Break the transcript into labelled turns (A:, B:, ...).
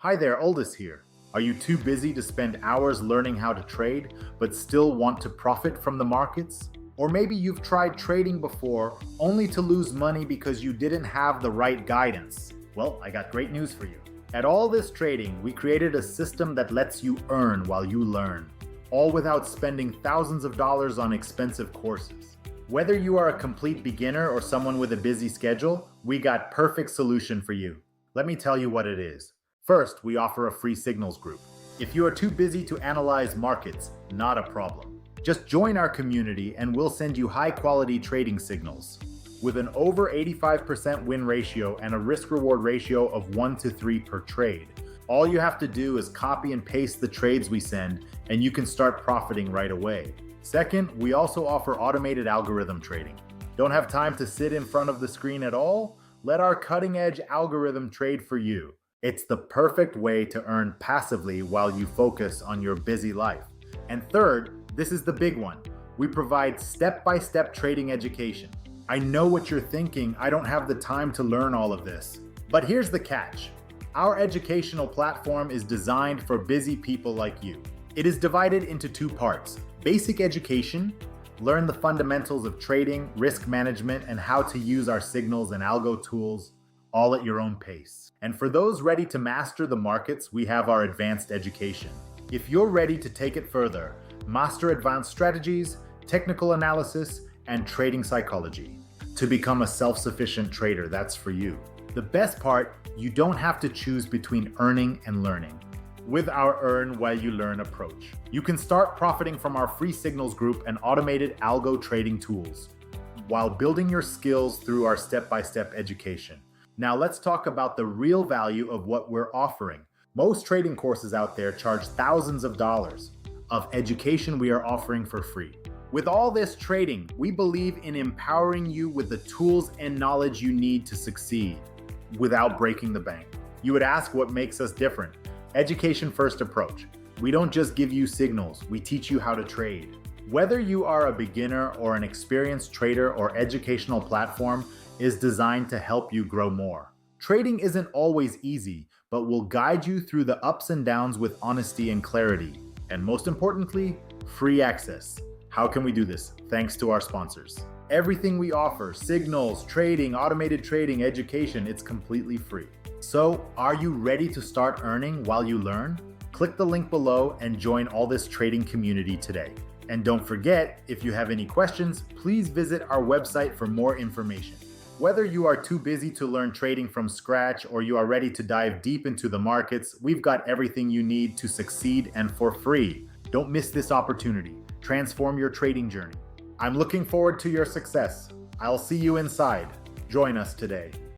A: Hi there, Aldis here. Are you too busy to spend hours learning how to trade, but still want to profit from the markets? Or maybe you've tried trading before, only to lose money because you didn't have the right guidance. Well, I got great news for you. At AllThisTrading, we created a system that lets you earn while you learn, all without spending thousands of dollars on expensive courses. Whether you are a complete beginner or someone with a busy schedule, we got perfect solution for you. Let me tell you what it is. First, we offer a free signals group. If you are too busy to analyze markets, not a problem. Just join our community and we'll send you high-quality trading signals. With an over 85% win ratio and a risk-reward ratio of 1 to 3 per trade, all you have to do is copy and paste the trades we send and you can start profiting right away. Second, we also offer automated algorithm trading. Don't have time to sit in front of the screen at all? Let our cutting-edge algorithm trade for you. It's the perfect way to earn passively while you focus on your busy life. And third, this is the big one. We provide step-by-step trading education. I know what you're thinking, I don't have the time to learn all of this. But here's the catch. Our educational platform is designed for busy people like you. It is divided into two parts. Basic education, learn the fundamentals of trading, risk management, and how to use our signals and algo tools, all at your own pace. And for those ready to master the markets, we have our advanced education. If you're ready to take it further, master advanced strategies, technical analysis, and trading psychology. To become a self-sufficient trader, that's for you. The best part, you don't have to choose between earning and learning. With our Earn While You Learn approach, you can start profiting from our free signals group and automated algo trading tools, while building your skills through our step-by-step education. Now let's talk about the real value of what we're offering. Most trading courses out there charge thousands of dollars. Of education we are offering for free. With all this trading, we believe in empowering you with the tools and knowledge you need to succeed without breaking the bank. You would ask what makes us different. Education first approach. We don't just give you signals, we teach you how to trade. Whether you are a beginner or an experienced trader, or educational platform is designed to help you grow more. Trading isn't always easy, but will guide you through the ups and downs with honesty and clarity. And most importantly, free access. How can we do this? Thanks to our sponsors. Everything we offer, signals, trading, automated trading, education, it's completely free. So, are you ready to start earning while you learn? Click the link below and join AllThisTrading community today. And don't forget, if you have any questions, please visit our website for more information. Whether you are too busy to learn trading from scratch or you are ready to dive deep into the markets, we've got everything you need to succeed and for free. Don't miss this opportunity. Transform your trading journey. I'm looking forward to your success. I'll see you inside. Join us today.